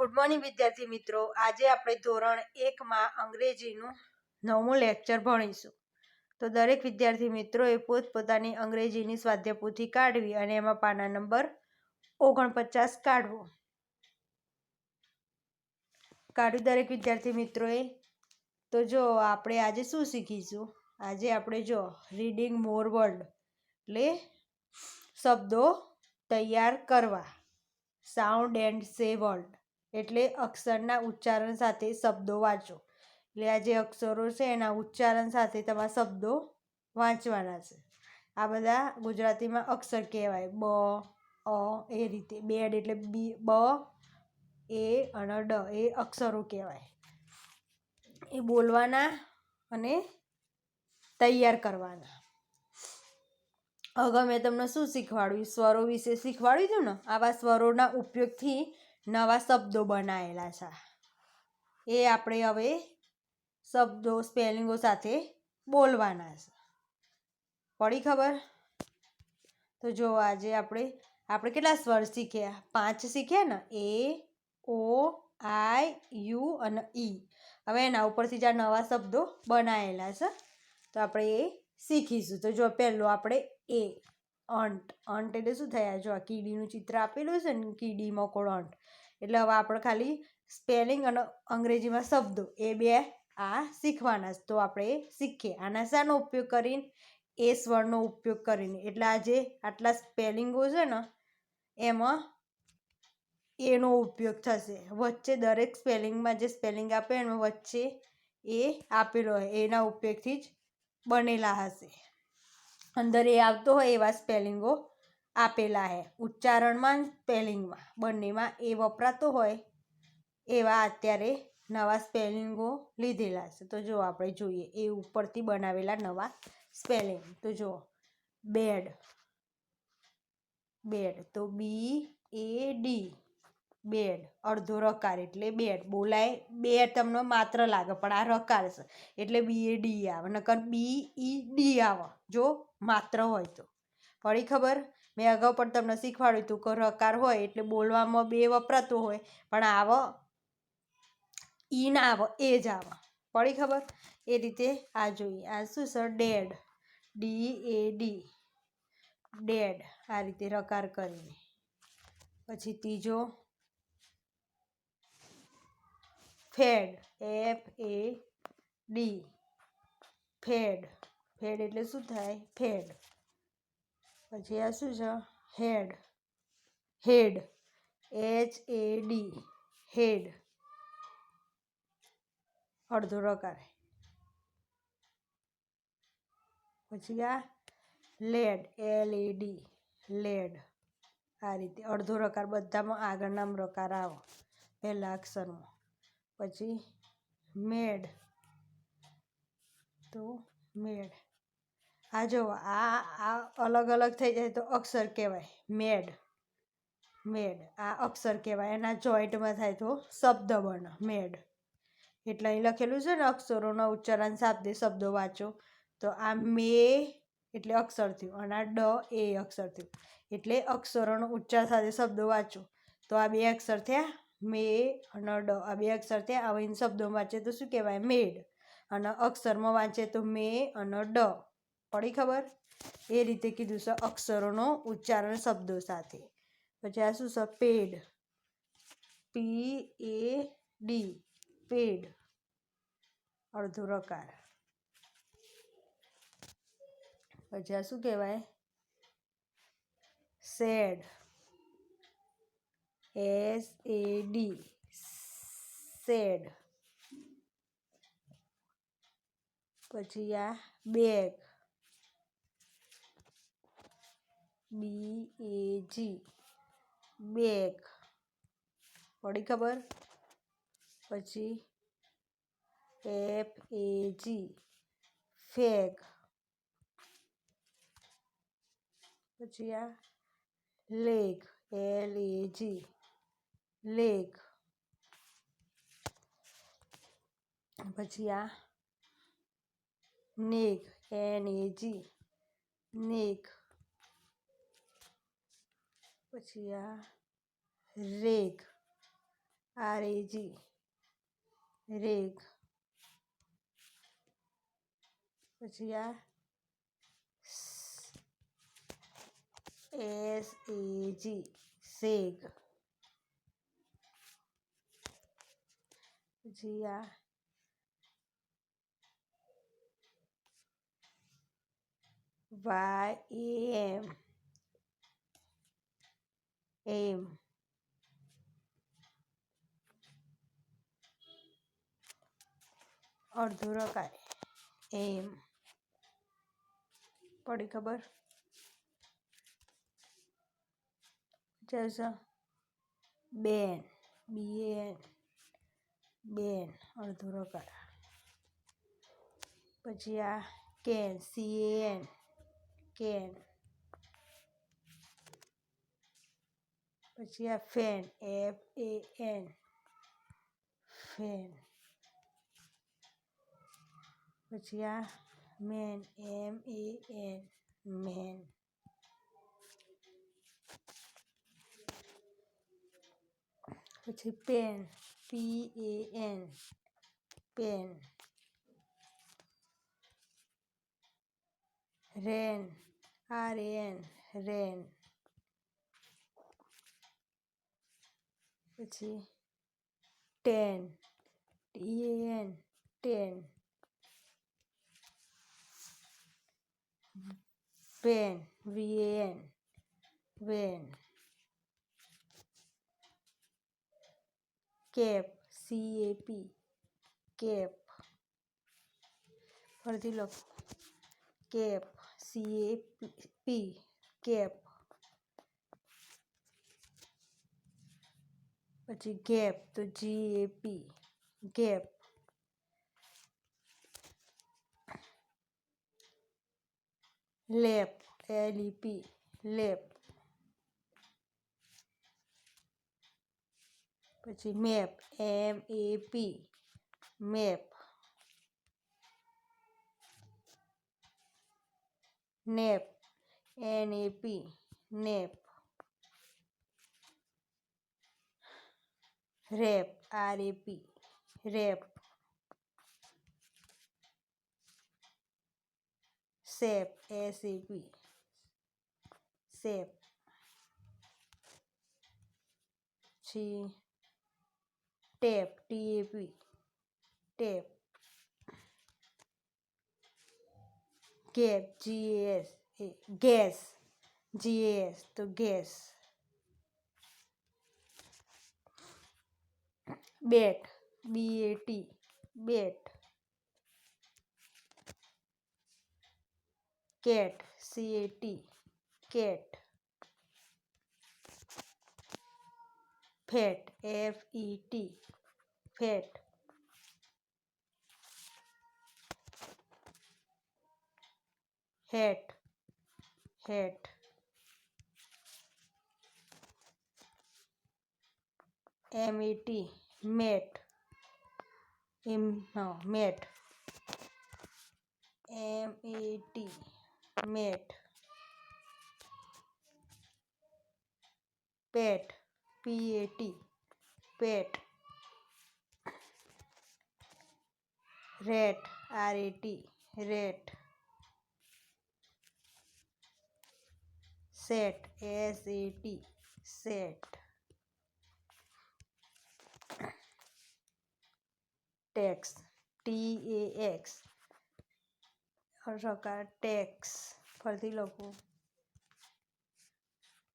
Good morning વિદ્યાર્થી મિત્રો। આજે આપણે ધોરણ 1માં અંગ્રેજીનું 9મું લેક્ચર ભણીશું। તો દરેક વિદ્યાર્થી મિત્રોએ પોતપોતાની અંગ્રેજીની સ્વાધ્યાય પોથી કાઢવી અને એમાં પાના નંબર 49 કાઢવો। કાઢ્યું દરેક વિદ્યાર્થી મિત્રોએ? તો જો આપણે આજે શું શીખીશું? આજે આપણે જો રીડિંગ મોર વર્ડ એટલે શબ્દો તૈયાર કરવા, સાઉન્ડ એન્ડ સે વર્ડ એટલે અક્ષરના ઉચ્ચારણ સાથે શબ્દો વાંચો। એટલે આ જે અક્ષરો છે એના ઉચ્ચારણ સાથે તમારા શબ્દો વાંચવાના છે। આ બધા ગુજરાતીમાં અક્ષર કહેવાય, બ, અ એ રીતે। બેડ એટલે બ, એ અને ડ એ અક્ષરો કહેવાય। એ બોલવાના અને તૈયાર કરવાના। અગાઉ મેં તમને શું શીખવાડ્યું? સ્વરો વિશે શીખવાડ્યું હતું ને। આવા સ્વરોના ઉપયોગથી નવા શબ્દો બનાવેલા છે। એ આપણે હવે શબ્દો સ્પેલિંગો સાથે બોલવાના છે। પડી ખબર? તો જો આજે આપણે કેટલા સ્વર શીખ્યા? 5 શીખ્યા ને? એ, ઓ, આઈ, યુ અને ઈ। હવે એના ઉપરથી જ આ નવા શબ્દો બનાવેલા છે તો આપણે એ શીખીશું। તો જો પહેલો આપણે એ, અંટ। અંટ એટલે શું થયા? જો આ કીડીનું ચિત્ર આપેલું છે ને, કીડી, મકોડો, અંટ। એટલે હવે આપણે ખાલી સ્પેલિંગ અને અંગ્રેજીમાં શબ્દો એ બે આ શીખવાના છે। તો આપણે શીખીએ આના શાનો ઉપયોગ કરીને? એ સ્વરનો ઉપયોગ કરીને। એટલે આજે આટલા સ્પેલિંગો છે ને એમાં એનો ઉપયોગ થશે। વચ્ચે દરેક સ્પેલિંગમાં જે સ્પેલિંગ આપે એમાં વચ્ચે એ આપેલો હોય એના ઉપયોગથી જ બનેલા હશે। અંદર એ આવતો હોય એવા સ્પેલિંગો આપેલા હે। ઉચ્ચારણમાં સ્પેલિંગમાં બંનેમાં એ વપરાતો હોય એવા અત્યારે નવા સ્પેલિંગો લીધેલા છે। તો જો આપણે જોઈએ એ ઉપરથી બનાવેલા નવા સ્પેલિંગ। તો જો બેડ, બેડ તો બી એ ડી, બેડ। અડધો રકાર એટલે બેડ બોલાય બે તમને માત્ર લાગે પણ આ રકાર છે એટલે બી એ ડી આવે, નકર બી ઈ ડી આવે જો માત્ર હોય તો। પડી ખબર? મેં અગાઉ પણ તમને શીખવાડ્યું હતું કે રકાર હોય એટલે બોલવામાં બે વપરાતો હોય પણ આવો ઈ ના આવે એ જ આવે। પડી ખબર? એ રીતે આ જોઈએ। આ શું છે? ડેડ, ડી એ ડી, ડેડ। આ રીતે રકાર કરીને પછી ત્રીજો fed, F A D, fed. Fed એટલે શું થાય? ફેડ। પછી આ શું છે? હેડ, હેડ, એચ એ ડી, હેડ। અડધો રકાર। પછી આ લેડ, એલ એ ડી, લેડ। આ રીતે અડધો રકાર બધામાં આગળના રકાર આવો પહેલા અક્ષરમાં। પછી મેડ, તો મેડ। આ જો આ અલગ અલગ થઈ જાય તો અક્ષર કહેવાય। મેડ, મેડ આ અક્ષર કહેવાય। એના જોઈન્ટમાં થાય તો શબ્દ બને મેડ। એટલે અહીં લખેલું છે ને અક્ષરોના ઉચ્ચારણ સાથે શબ્દો વાંચો। તો આ મે એટલે અક્ષર થયું અને આ ડ એ અક્ષર થયું એટલે અક્ષરોનો ઉચ્ચાર સાથે શબ્દો વાંચો। તો આ બે અક્ષર થયા મે અને ડ, આ બે અક્ષર થયા। હવે શબ્દોમાં વાંચે તો શું કહેવાય? મેડ। અને અક્ષરમાં વાંચે તો મે અને ડ। પડી ખબર? એ રીતે કીધું છે અક્ષરોનો ઉચ્ચારણ શબ્દો સાથે। પછી આ શું છે? પેડ, પી એ ડી, પેડ। અડધો રકાર। પછી આ શું કહેવાય? શેડ, એસ એ ડી, શેડ। પછી આ બેગ, બી એ જી, બેગ। પડી ખબર? પછી એફ એ જી, ફેગ। પછી આ lag, L A G, lag. પછી આ nag, N A G, nag. પછી આ રેગ, RAG રેગ. પછી આ SAG સેગ. પછી આ YAM એમ. અડધો રકાય એમ. પડી ખબર? જશે બેન BAN બેન અડધો રકાર. પછી આ કેન CAN કેન. પછી આ ફેન FAN ફેન. પછી આ મેન MAN મેન. પછી pan PAN pan. Ran RAN ran. પછી tan TAN tan. Van VAN van. Cap CAP cap. ફરીથી લખો કેપ CAP કેપ. પછી ગેપ તો GAP gap. Lap LEP lap. પછી map MAP map. Nap NAP nap. Rap RAP rap. Sap SAP sap. પછી tap TAP tap. Gap GAS GAS તો gas. Bat BAT bat. Cat CAT cat. Fat FET fat. Hat hat. MET mat mat. MET mat. Pat PAT pat. Rat RAT rat. Sat SAT sat. Tax TAX રકાર tax. ફરીથી લખો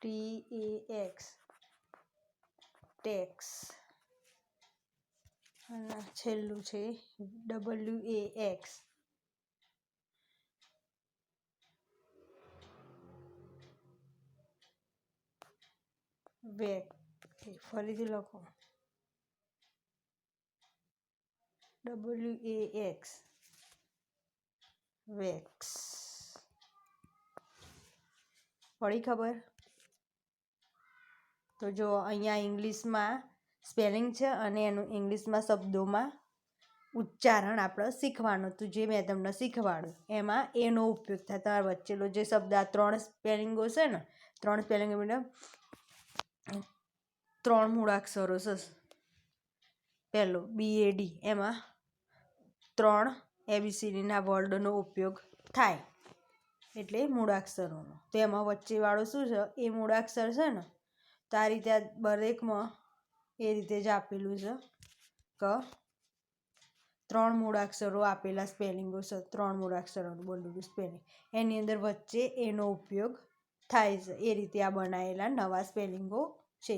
TAX tax. અને છેલ્લું છે WAX વેક. ફરીથી લખો WAX wax. પડી ખબર? તો જો અહીંયા ઇંગ્લિશમાં સ્પેલિંગ છે અને એનું ઇંગ્લિશમાં શબ્દોમાં ઉચ્ચારણ આપણે શીખવાનું હતું, જે મેં તમને શીખવાડું એમાં એનો ઉપયોગ થાય. તમારા વચ્ચેનો જે શબ્દ આ 3 સ્પેલિંગો છે ને, 3 સ્પેલિંગ એટલે 3 મૂળાક્ષરો છે. પહેલો BAD, એમાં 3 ABCDના વર્ડનો ઉપયોગ થાય, એટલે મૂળાક્ષરોનો. તો એમાં વચ્ચેવાળો શું છે? એ મૂળાક્ષર છે ને. તો આ રીતે આ દરેકમાં એ રીતે જ આપેલું છે કે 3 મૂળાક્ષરો આપેલા સ્પેલિંગો છે, 3 મૂળાક્ષરોનું બોલેલું સ્પેલિંગ, એની અંદર વચ્ચે એનો ઉપયોગ થાય છે. એ રીતે આ બનાવેલા નવા સ્પેલિંગો છે,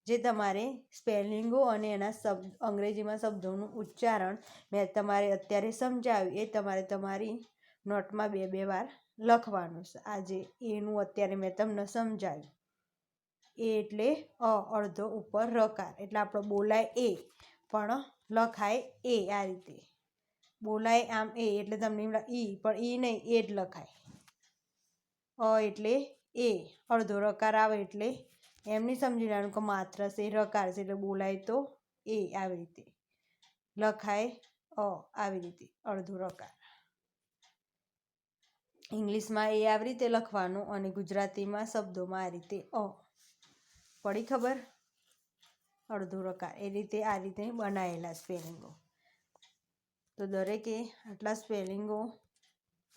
જે તમારે સ્પેલિંગો અને એના અંગ્રેજીમાં શબ્દોનું ઉચ્ચારણ મેં તમારે અત્યારે સમજાવ્યું, એ તમારે તમારી નોટમાં 2 વાર લખવાનું છે. આજે એનું અત્યારે મેં તમને સમજાવ્યું. એ એટલે અડધો ઉપર રકાર, એટલે આપણો બોલાય એ પણ લખાય એ. આ રીતે બોલાય આમ એ એટલે તમને ઈ, પણ ઈ નહીં, એ જ લખાય. એટલે એ, અડધો રકાર આવે એટલે એમ નહીં સમજી લેવાનું કે માત્ર છે રકાર છે એટલે બોલાય તો એ. આવી રીતે લખાય આવી રીતે અડધો રકાર. ઇંગ્લિશમાં એ આવી રીતે લખવાનું અને ગુજરાતીમાં શબ્દોમાં આ રીતે પડી ખબર? અડધો રકાર. એ રીતે આ રીતે બનાવેલા સ્પેલિંગો. તો દરેકે આટલા સ્પેલિંગો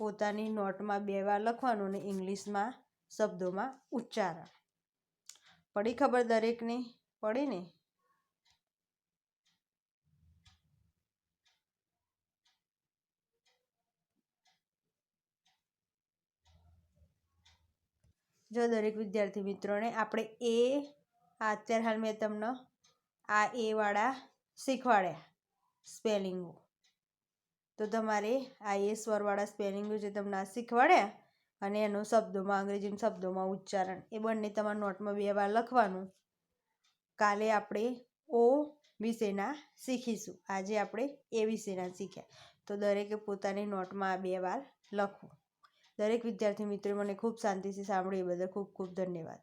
પોતાની નોટમાં 2 વાર લખવાનું અને ઇંગ્લિશમાં શબ્દોમાં ઉચ્ચારણ. પડી ખબર દરેકને? પડી ને? જો દરેક વિદ્યાર્થી મિત્રોને આપણે અત્યારે હાલ મેં તમને આ એવાળા શીખવાડ્યા સ્પેલિંગો. તો તમારે આ એ સ્વરવાળા સ્પેલિંગો જે તમને આ શીખવાડ્યા અને એનું શબ્દોમાં, અંગ્રેજી શબ્દોમાં ઉચ્ચારણ, એ બંને તમારા નોટમાં 2 વાર લખવાનું. કાલે આપણે ઓ વિશેના શીખીશું. આજે આપણે એ વિશેના શીખ્યા. તો દરેકે પોતાની નોટમાં આ 2 વાર લખવું. દરેક વિદ્યાર્થી મિત્રો મને ખૂબ શાંતિથી સાંભળ્યું એ બદલ ખૂબ ખૂબ ધન્યવાદ.